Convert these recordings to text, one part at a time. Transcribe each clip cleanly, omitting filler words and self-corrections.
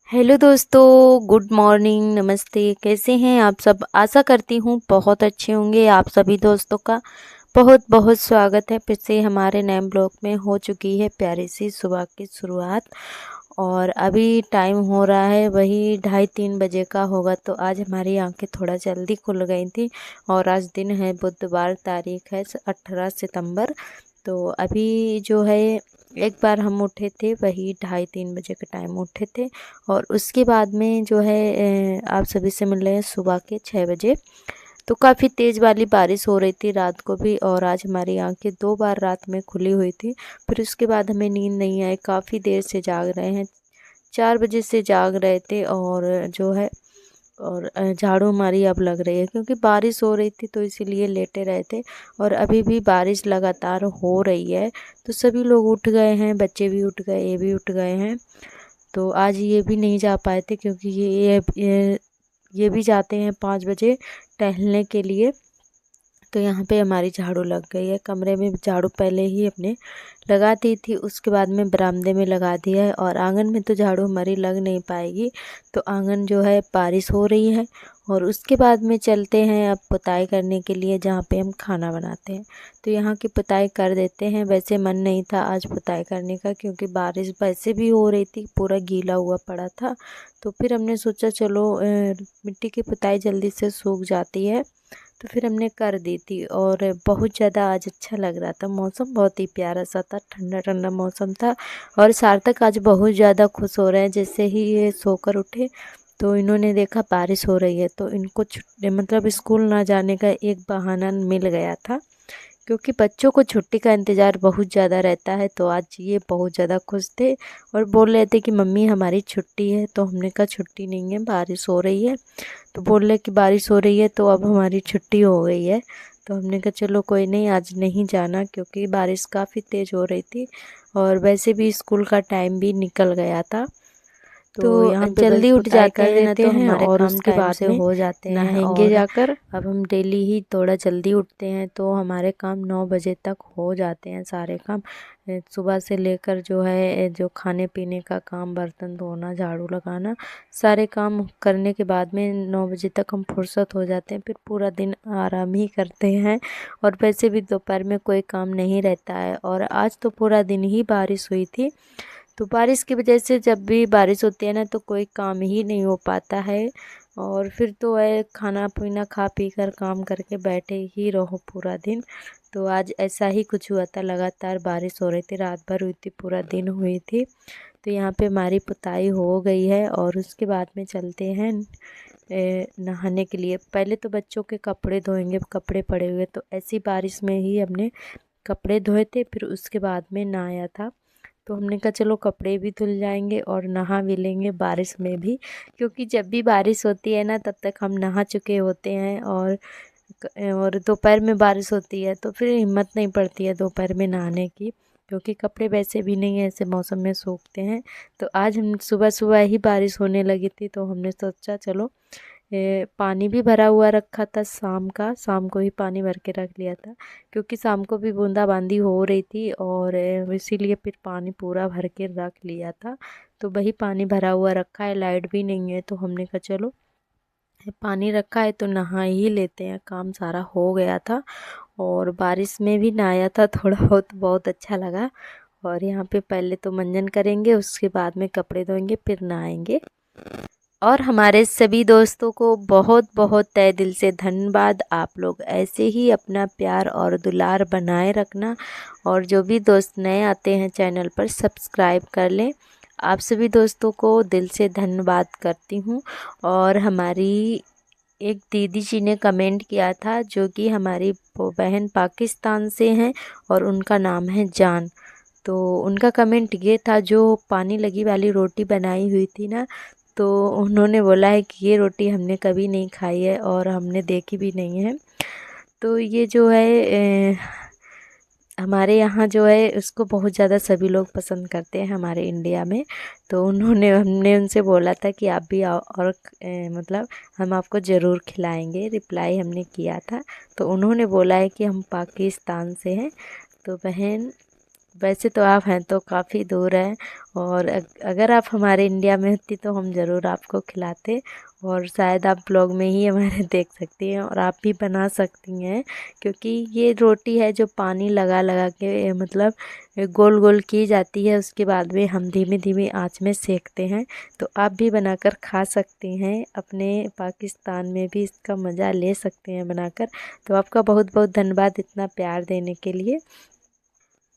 Hello दोस्तों, good morning, नमस्ते। कैसे हैं आप सब? आशा करती हूँ बहुत अच्छे होंगे। आप सभी दोस्तों का बहुत बहुत स्वागत है। फिर से हमारे नए ब्लॉग में हो चुकी है प्यारी सी सुबह की शुरुआत। और अभी टाइम हो रहा है वही 2:30-3 बजे का होगा। तो आज हमारी आंखें थोड़ा जल्दी खुल गई थी। और आज दिन है बुधवार, तारीख है 18 सितंबर। तो अभी जो है एक बार हम उठे थे, वही 2:30-3 बजे के टाइम उठे थे। और उसके बाद में जो है आप सभी से मिल रहे हैं सुबह के 6 बजे। तो काफ़ी तेज़ वाली बारिश हो रही थी रात को भी। और आज हमारी आंखें 2 बार रात में खुली हुई थी। फिर उसके बाद हमें नींद नहीं आई, काफ़ी देर से जाग रहे हैं, 4 बजे से जाग रहे थे। और जो है और झाड़ू हमारी अब लग रही है क्योंकि बारिश हो रही थी, तो इसीलिए लेटे रहे थे। और अभी भी बारिश लगातार हो रही है। तो सभी लोग उठ गए हैं, बच्चे भी उठ गए, ये भी उठ गए हैं। तो आज ये भी नहीं जा पाए थे क्योंकि ये भी जाते हैं 5 बजे टहलने के लिए। तो यहाँ पे हमारी झाड़ू लग गई है। कमरे में झाड़ू पहले ही अपने लगा दी थी, उसके बाद में बरामदे में लगा दिया है। और आंगन में तो झाड़ू हमारी लग नहीं पाएगी, तो आंगन जो है बारिश हो रही है। और उसके बाद में चलते हैं अब पुताई करने के लिए, जहाँ पे हम खाना बनाते हैं। तो यहाँ की पुताई कर देते हैं। वैसे मन नहीं था आज पुताई करने का क्योंकि बारिश वैसे भी हो रही थी, पूरा गीला हुआ पड़ा था। तो फिर हमने सोचा चलो मिट्टी की पुताई जल्दी से सूख जाती है, तो फिर हमने कर दी थी। और बहुत ज़्यादा आज अच्छा लग रहा था, मौसम बहुत ही प्यारा सा था, ठंडा ठंडा मौसम था। और सार्थक आज बहुत ज़्यादा खुश हो रहे हैं। जैसे ही ये सोकर उठे तो इन्होंने देखा बारिश हो रही है, तो इनको मतलब स्कूल ना जाने का एक बहाना मिल गया था क्योंकि बच्चों को छुट्टी का इंतज़ार बहुत ज़्यादा रहता है। तो आज ये बहुत ज़्यादा खुश थे और बोल रहे थे कि मम्मी हमारी छुट्टी है। तो हमने कहा छुट्टी नहीं है, बारिश हो रही है। तो बोल रहे कि बारिश हो रही है तो अब हमारी छुट्टी हो गई है। तो हमने कहा चलो कोई नहीं, आज नहीं जाना क्योंकि बारिश काफ़ी तेज़ हो रही थी। और वैसे भी स्कूल का टाइम भी निकल गया था। तो यहाँ पे बस जल्दी उठ पुताई जाते कर हैं ना, देते तो हैं हमारे और काम उसके टाइम बाद से में हो जाते हैं। नहाएंगे और जाकर। अब हम डेली ही थोड़ा जल्दी उठते हैं, तो हमारे काम 9 बजे तक हो जाते हैं सारे काम। सुबह से लेकर जो है जो खाने पीने का काम, बर्तन धोना, झाड़ू लगाना, सारे काम करने के बाद में 9 बजे तक हम फुर्सत हो जाते हैं। फिर पूरा दिन आराम ही करते हैं। और वैसे भी दोपहर में कोई काम नहीं रहता है। और आज तो पूरा दिन ही बारिश हुई थी। तो बारिश की वजह से जब भी बारिश होती है ना, तो कोई काम ही नहीं हो पाता है। और फिर तो है खाना पीना खा पी कर काम करके बैठे ही रहो पूरा दिन। तो आज ऐसा ही कुछ हुआ था, लगातार बारिश हो रही थी, रात भर हुई थी, पूरा दिन हुई थी। तो यहाँ पे हमारी पुताई हो गई है। और उसके बाद में चलते हैं नहाने के लिए। पहले तो बच्चों के कपड़े धोएंगे, कपड़े पड़े हुए, तो ऐसी बारिश में ही हमने कपड़े धोए थे, फिर उसके बाद में नहाया था। तो हमने कहा चलो कपड़े भी धुल जाएंगे और नहा भी लेंगे बारिश में भी, क्योंकि जब भी बारिश होती है ना तब तक हम नहा चुके होते हैं। और दोपहर में बारिश होती है तो फिर हिम्मत नहीं पड़ती है दोपहर में नहाने की, क्योंकि कपड़े वैसे भी नहीं ऐसे मौसम में सूखते हैं। तो आज हम सुबह सुबह ही बारिश होने लगी थी, तो हमने सोचा चलो पानी भी भरा हुआ रखा था, शाम को ही पानी भर के रख लिया था क्योंकि शाम को भी बूंदाबांदी हो रही थी। और इसीलिए फिर पानी पूरा भर के रख लिया था। तो वही पानी भरा हुआ रखा है, लाइट भी नहीं है, तो हमने कहा चलो पानी रखा है तो नहा ही लेते हैं, काम सारा हो गया था। और बारिश में भी नहाया था, थोड़ा बहुत बहुत अच्छा लगा। और यहाँ पे पहले तो मंजन करेंगे, उसके बाद में कपड़े धोएंगे, फिर नहाएंगे। और हमारे सभी दोस्तों को बहुत बहुत तहे दिल से धन्यवाद। आप लोग ऐसे ही अपना प्यार और दुलार बनाए रखना। और जो भी दोस्त नए आते हैं चैनल पर, सब्सक्राइब कर लें। आप सभी दोस्तों को दिल से धन्यवाद करती हूँ। और हमारी एक दीदी जी ने कमेंट किया था, जो कि हमारी बहन पाकिस्तान से हैं और उनका नाम है जान। तो उनका कमेंट ये था, जो पानी लगी वाली रोटी बनाई हुई थी ना, तो उन्होंने बोला है कि ये रोटी हमने कभी नहीं खाई है और हमने देखी भी नहीं है। तो ये जो है हमारे यहाँ जो है उसको बहुत ज़्यादा सभी लोग पसंद करते हैं हमारे इंडिया में। तो हमने उनसे बोला था कि आप भी आओ और मतलब हम आपको ज़रूर खिलाएंगे, रिप्लाई हमने किया था। तो उन्होंने बोला है कि हम पाकिस्तान से हैं। तो बहन वैसे तो आप हैं तो काफ़ी दूर हैं, और अगर आप हमारे इंडिया में होती तो हम ज़रूर आपको खिलाते, और शायद आप ब्लॉग में ही हमारे देख सकती हैं और आप भी बना सकती हैं। क्योंकि ये रोटी है जो पानी लगा लगा के मतलब गोल गोल की जाती है, उसके बाद में हम धीमी धीमी आंच में सेकते हैं। तो आप भी बनाकर खा सकती हैं, अपने पाकिस्तान में भी इसका मज़ा ले सकते हैं बनाकर। तो आपका बहुत बहुत धन्यवाद इतना प्यार देने के लिए।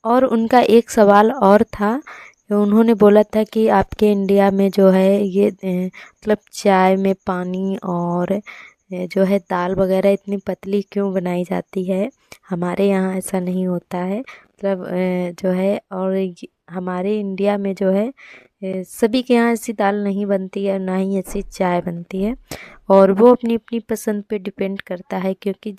और उनका एक सवाल और था, उन्होंने बोला था कि आपके इंडिया में जो है ये मतलब चाय में पानी और जो है दाल वगैरह इतनी पतली क्यों बनाई जाती है, हमारे यहाँ ऐसा नहीं होता है। मतलब जो है, और हमारे इंडिया में जो है सभी के यहाँ ऐसी दाल नहीं बनती है, ना ही ऐसी चाय बनती है। और वो अपनी अपनी पसंद पे डिपेंड करता है, क्योंकि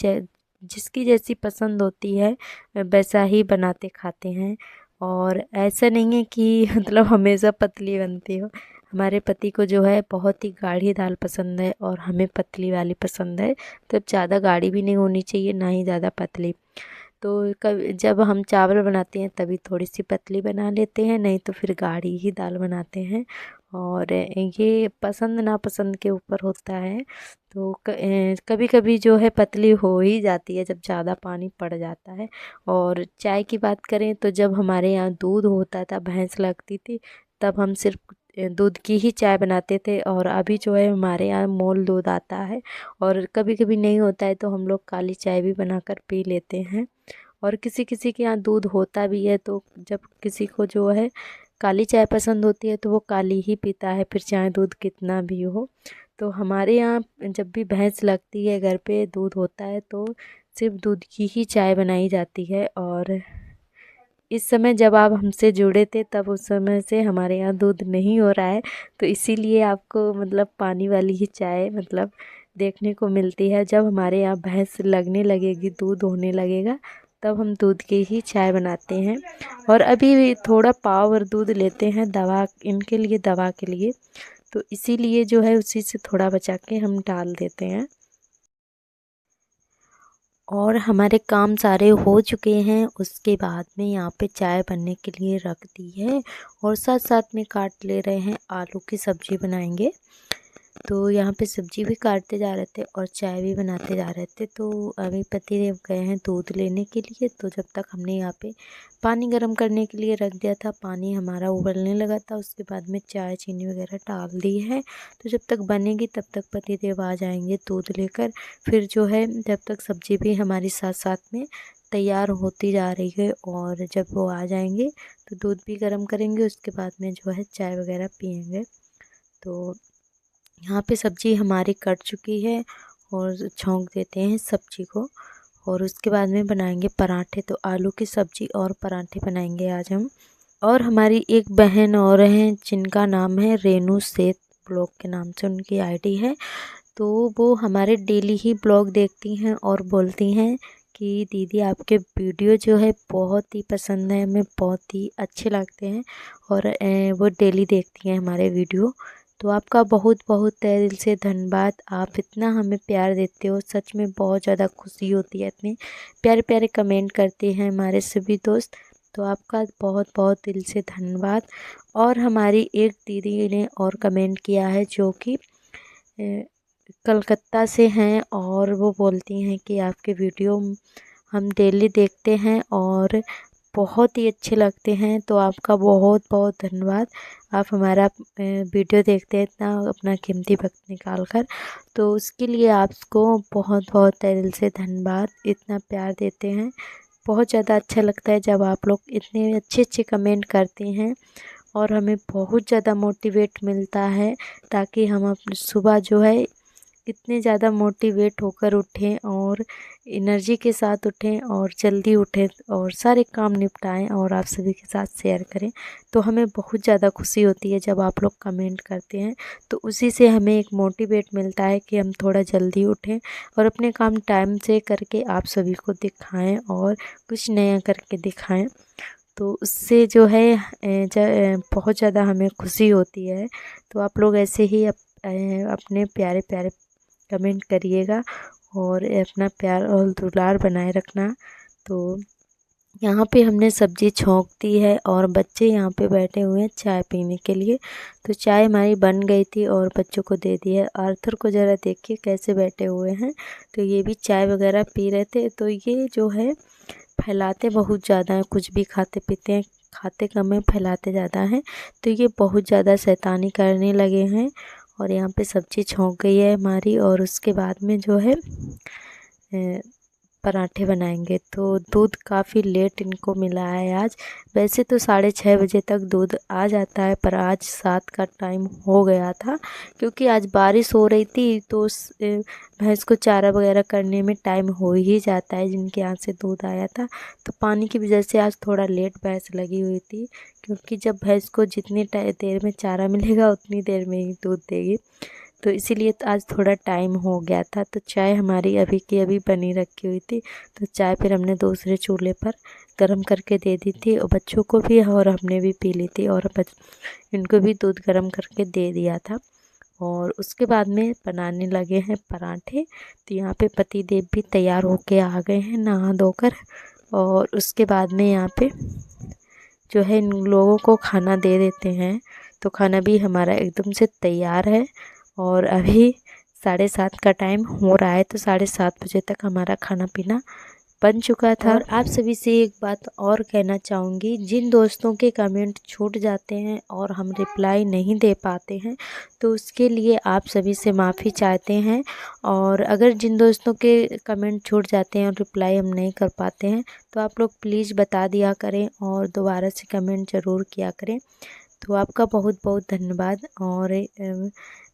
जिसकी जैसी पसंद होती है वैसा ही बनाते खाते हैं। और ऐसा नहीं है कि मतलब हमेशा पतली बनती हो। हमारे पति को जो है बहुत ही गाढ़ी दाल पसंद है, और हमें पतली वाली पसंद है। तो ज़्यादा गाढ़ी भी नहीं होनी चाहिए, ना ही ज़्यादा पतली। तो कभी जब हम चावल बनाते हैं तभी थोड़ी सी पतली बना लेते हैं, नहीं तो फिर गाढ़ी ही दाल बनाते हैं। और ये पसंद नापसंद के ऊपर होता है। तो कभी कभी जो है पतली हो ही जाती है जब ज़्यादा पानी पड़ जाता है। और चाय की बात करें तो जब हमारे यहाँ दूध होता था, भैंस लगती थी, तब हम सिर्फ दूध की ही चाय बनाते थे। और अभी जो है हमारे यहाँ मोल दूध आता है, और कभी कभी नहीं होता है तो हम लोग काली चाय भी बनाकर पी लेते हैं। और किसी किसी के यहाँ दूध होता भी है, तो जब किसी को जो है काली चाय पसंद होती है तो वो काली ही पीता है, फिर चाहे दूध कितना भी हो। तो हमारे यहाँ जब भी भैंस लगती है, घर पे दूध होता है, तो सिर्फ दूध की ही चाय बनाई जाती है। और इस समय जब आप हमसे जुड़े थे तब उस समय से हमारे यहाँ दूध नहीं हो रहा है, तो इसीलिए आपको मतलब पानी वाली ही चाय मतलब देखने को मिलती है। जब हमारे यहाँ भैंस लगने लगेगी, दूध होने लगेगा, तब हम दूध की ही चाय बनाते हैं। और अभी भी थोड़ा पाव और दूध लेते हैं दवा इनके लिए, दवा के लिए, तो इसीलिए जो है उसी से थोड़ा बचा के हम डाल देते हैं। और हमारे काम सारे हो चुके हैं, उसके बाद में यहाँ पे चाय बनने के लिए रख दी है, और साथ साथ में काट ले रहे हैं, आलू की सब्ज़ी बनाएंगे। तो यहाँ पे सब्ज़ी भी काटते जा रहे थे और चाय भी बनाते जा रहे थे। तो अभी पतिदेव गए हैं दूध लेने के लिए, तो जब तक हमने यहाँ पे पानी गर्म करने के लिए रख दिया था, पानी हमारा उबलने लगा था, उसके बाद में चाय चीनी वगैरह डाल दी है। तो जब तक बनेगी तब तक पतिदेव आ जाएंगे दूध लेकर। फिर जो है जब तक सब्ज़ी भी हमारी साथ साथ में तैयार होती जा रही है, और जब वो आ जाएंगे तो दूध भी गर्म करेंगे, उसके बाद में जो है चाय वगैरह पियेंगे। तो यहाँ पे सब्ज़ी हमारी कट चुकी है, और छौंक देते हैं सब्ज़ी को, और उसके बाद में बनाएंगे पराठे। तो आलू की सब्ज़ी और पराठे बनाएंगे आज हम। और हमारी एक बहन और हैं जिनका नाम है रेनू सेठ, ब्लॉग के नाम से उनकी आईडी है। तो वो हमारे डेली ही ब्लॉग देखती हैं और बोलती हैं कि दीदी आपके वीडियो जो है बहुत ही पसंद है, हमें बहुत ही अच्छे लगते हैं। और वो डेली देखती हैं हमारे वीडियो। तो आपका बहुत बहुत तहे दिल से धन्यवाद, आप इतना हमें प्यार देते हो, सच में बहुत ज़्यादा खुशी होती है। इतने प्यारे प्यारे कमेंट करते हैं हमारे सभी दोस्त, तो आपका बहुत बहुत दिल से धन्यवाद। और हमारी एक दीदी ने और कमेंट किया है जो कि कलकत्ता से हैं, और वो बोलती हैं कि आपके वीडियो हम डेली देखते हैं और बहुत ही अच्छे लगते हैं। तो आपका बहुत बहुत धन्यवाद, आप हमारा वीडियो देखते हैं इतना अपना कीमती वक्त निकाल कर। तो उसके लिए आपको बहुत बहुत तहे दिल से धन्यवाद, इतना प्यार देते हैं। बहुत ज़्यादा अच्छा लगता है जब आप लोग इतने अच्छे अच्छे कमेंट करते हैं, और हमें बहुत ज़्यादा मोटिवेट मिलता है, ताकि हम अपनी सुबह जो है इतने ज़्यादा मोटिवेट होकर उठें, और एनर्जी के साथ उठें, और जल्दी उठें, और सारे काम निपटाएं, और आप सभी के साथ शेयर करें। तो हमें बहुत ज़्यादा खुशी होती है जब आप लोग कमेंट करते हैं, तो उसी से हमें एक मोटिवेट मिलता है कि हम थोड़ा जल्दी उठें, और अपने काम टाइम से करके आप सभी को दिखाएं, और कुछ नया करके दिखाएं। तो उससे जो है बहुत ज़्यादा हमें खुशी होती है। तो आप लोग ऐसे ही अपने प्यारे प्यारे कमेंट करिएगा, और अपना प्यार और दुलार बनाए रखना। तो यहाँ पे हमने सब्जी छौंक दी है और बच्चे यहाँ पे बैठे हुए हैं चाय पीने के लिए। तो चाय हमारी बन गई थी और बच्चों को दे दी है। आर्थर को ज़रा देखिए कैसे बैठे हुए हैं, तो ये भी चाय वगैरह पी रहे थे। तो ये जो है फैलाते बहुत ज़्यादा हैं, कुछ भी खाते पीते हैं, खाते कम है फैलाते ज़्यादा हैं। तो ये बहुत ज़्यादा शैतानी करने लगे हैं। और यहाँ पे सब्जी छौंक गई है हमारी और उसके बाद में जो है पराठे बनाएंगे। तो दूध काफ़ी लेट इनको मिला है आज। वैसे तो 6:30 बजे तक दूध आ जाता है, पर आज 7 का टाइम हो गया था क्योंकि आज बारिश हो रही थी। तो भैंस को चारा वगैरह करने में टाइम हो ही जाता है जिनके यहाँ से दूध आया था। तो पानी की वजह से आज थोड़ा लेट भैंस लगी हुई थी, क्योंकि जब भैंस को जितनी देर में चारा मिलेगा उतनी देर में ही दूध देगी। तो इसीलिए तो आज थोड़ा टाइम हो गया था। तो चाय हमारी अभी की अभी बनी रखी हुई थी। तो चाय फिर हमने दूसरे चूल्हे पर गरम करके दे दी थी और बच्चों को भी, और हमने भी पी ली थी और इनको भी दूध गरम करके दे दिया था। और उसके बाद में बनाने लगे हैं पराठे। तो यहाँ पे पति देव भी तैयार होके आ गए हैं नहा धोकर। और उसके बाद में यहाँ पे जो है इन लोगों को खाना दे देते हैं। तो खाना भी हमारा एकदम से तैयार है और अभी 7:30 का टाइम हो रहा है। तो 7:30 बजे तक हमारा खाना पीना बन चुका था। और आप सभी से एक बात और कहना चाहूँगी, जिन दोस्तों के कमेंट छूट जाते हैं और हम रिप्लाई नहीं दे पाते हैं तो उसके लिए आप सभी से माफ़ी चाहते हैं। और अगर जिन दोस्तों के कमेंट छूट जाते हैं और रिप्लाई हम नहीं कर पाते हैं तो आप लोग प्लीज़ बता दिया करें और दोबारा से कमेंट ज़रूर किया करें। तो आपका बहुत बहुत धन्यवाद। और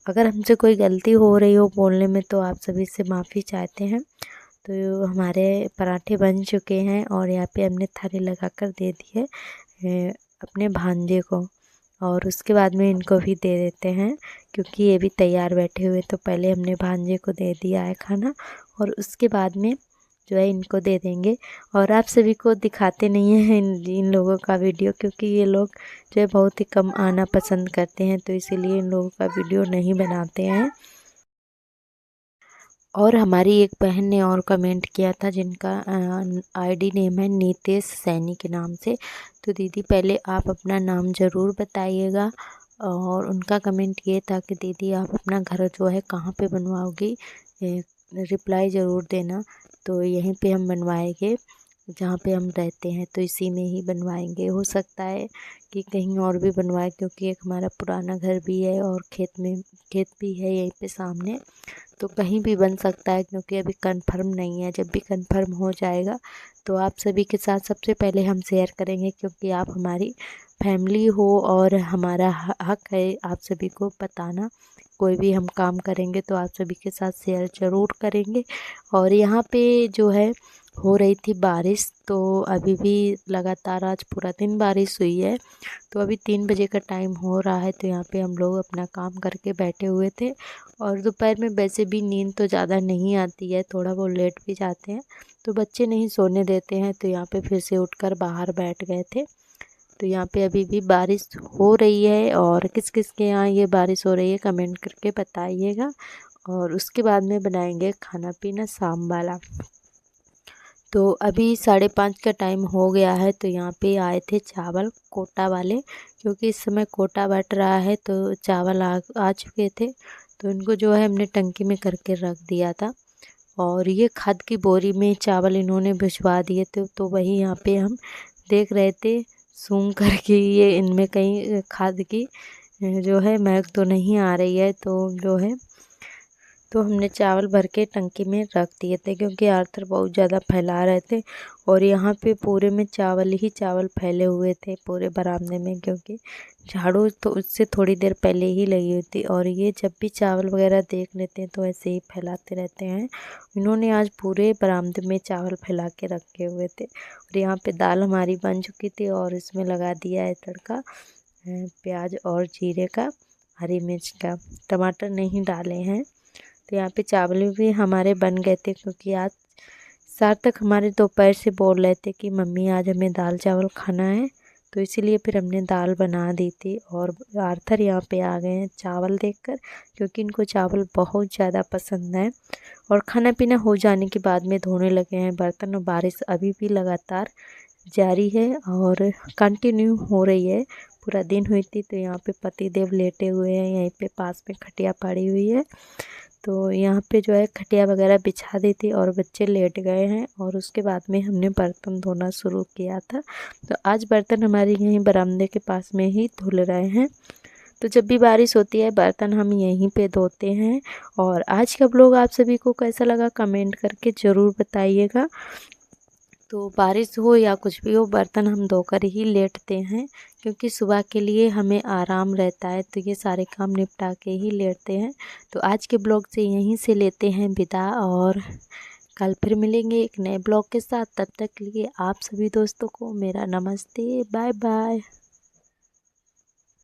अगर हमसे कोई गलती हो रही हो बोलने में तो आप सभी से माफ़ी चाहते हैं। तो हमारे पराठे बन चुके हैं और यहाँ पे हमने थाली लगाकर दे दी है अपने भांजे को। और उसके बाद में इनको भी दे देते हैं क्योंकि ये भी तैयार बैठे हुए। तो पहले हमने भांजे को दे दिया है खाना और उसके बाद में जो है इनको दे देंगे। और आप सभी को दिखाते नहीं हैं इन लोगों का वीडियो, क्योंकि ये लोग जो है बहुत ही कम आना पसंद करते हैं, तो इसीलिए इन लोगों का वीडियो नहीं बनाते हैं। और हमारी एक बहन ने और कमेंट किया था जिनका आईडी नेम है नीतेश सैनी के नाम से। तो दीदी पहले आप अपना नाम ज़रूर बताइएगा। और उनका कमेंट ये था कि दीदी आप अपना घर जो है कहाँ पे बनवाओगी, रिप्लाई ज़रूर देना। तो यहीं पे हम बनवाएंगे जहाँ पे हम रहते हैं, तो इसी में ही बनवाएंगे। हो सकता है कि कहीं और भी बनवाए, क्योंकि एक हमारा पुराना घर भी है और खेत भी है यहीं पे सामने। तो कहीं भी बन सकता है क्योंकि अभी कंफर्म नहीं है। जब भी कंफर्म हो जाएगा तो आप सभी के साथ सबसे पहले हम शेयर करेंगे, क्योंकि आप हमारी फैमिली हो और हमारा हक है आप सभी को बताना। कोई भी हम काम करेंगे तो आप सभी के साथ शेयर ज़रूर करेंगे। और यहाँ पे जो है हो रही थी बारिश, तो अभी भी लगातार आज पूरा दिन बारिश हुई है। तो अभी 3 बजे का टाइम हो रहा है। तो यहाँ पे हम लोग अपना काम करके बैठे हुए थे। और दोपहर में वैसे भी नींद तो ज़्यादा नहीं आती है, थोड़ा बहुत लेट भी जाते हैं, तो बच्चे नहीं सोने देते हैं। तो यहाँ पे फिर से उठकर बाहर बैठ गए थे। तो यहाँ पे अभी भी बारिश हो रही है। और किस किस के यहाँ ये बारिश हो रही है कमेंट करके बताइएगा। और उसके बाद में बनाएंगे खाना पीना शाम वाला। तो अभी 5:30 का टाइम हो गया है। तो यहाँ पे आए थे चावल कोटा वाले, क्योंकि इस समय कोटा बट रहा है तो चावल आ चुके थे। तो इनको जो है हमने टंकी में करके रख दिया था। और ये खाद की बोरी में चावल इन्होंने भिजवा दिए थे। तो वही यहाँ पे हम देख रहे थे सूंघ कर कि ये इनमें कहीं खाद की जो है महक तो नहीं आ रही है। तो जो है तो हमने चावल भर के टंकी में रख दिए थे, क्योंकि आर्थर बहुत ज़्यादा फैला रहे थे। और यहाँ पे पूरे में चावल ही चावल फैले हुए थे पूरे बरामदे में, क्योंकि झाड़ू तो उससे थोड़ी देर पहले ही लगी हुई थी। और ये जब भी चावल वगैरह देख लेते हैं तो ऐसे ही फैलाते रहते हैं। इन्होंने आज पूरे बरामदे में चावल फैला के रखे हुए थे। और यहाँ पे दाल हमारी बन चुकी थी और इसमें लगा दिया है तड़का प्याज और जीरे का, हरी मिर्च का, टमाटर नहीं डाले हैं। तो यहाँ पे चावल भी हमारे बन गए थे, क्योंकि आज सार्थक हमारे दोपहर से बोल रहे थे कि मम्मी आज हमें दाल चावल खाना है। तो इसीलिए फिर हमने दाल बना दी थी। और आर्थर यहाँ पे आ गए हैं चावल देखकर, क्योंकि इनको चावल बहुत ज़्यादा पसंद है। और खाना पीना हो जाने के बाद में धोने लगे हैं बर्तन। और बारिश अभी भी लगातार जारी है और कंटिन्यू हो रही है। पूरा दिन हुई थी तो यहाँ पे पति देव लेटे हुए हैं, यहीं पे पास में खटिया पड़ी हुई है, तो यहाँ पे जो है खटिया वगैरह बिछा दी थी और बच्चे लेट गए हैं। और उसके बाद में हमने बर्तन धोना शुरू किया था। तो आज बर्तन हमारे यहीं बरामदे के पास में ही धुल रहे हैं। तो जब भी बारिश होती है बर्तन हम यहीं पे धोते हैं। और आज का ब्लॉग आप सभी को कैसा लगा कमेंट करके ज़रूर बताइएगा। तो बारिश हो या कुछ भी हो बर्तन हम धोकर ही लेटते हैं, क्योंकि सुबह के लिए हमें आराम रहता है, तो ये सारे काम निपटा के ही लेटते हैं। तो आज के ब्लॉग से यहीं से लेते हैं विदा और कल फिर मिलेंगे एक नए ब्लॉग के साथ। तब तक के लिए आप सभी दोस्तों को मेरा नमस्ते, बाय बाय।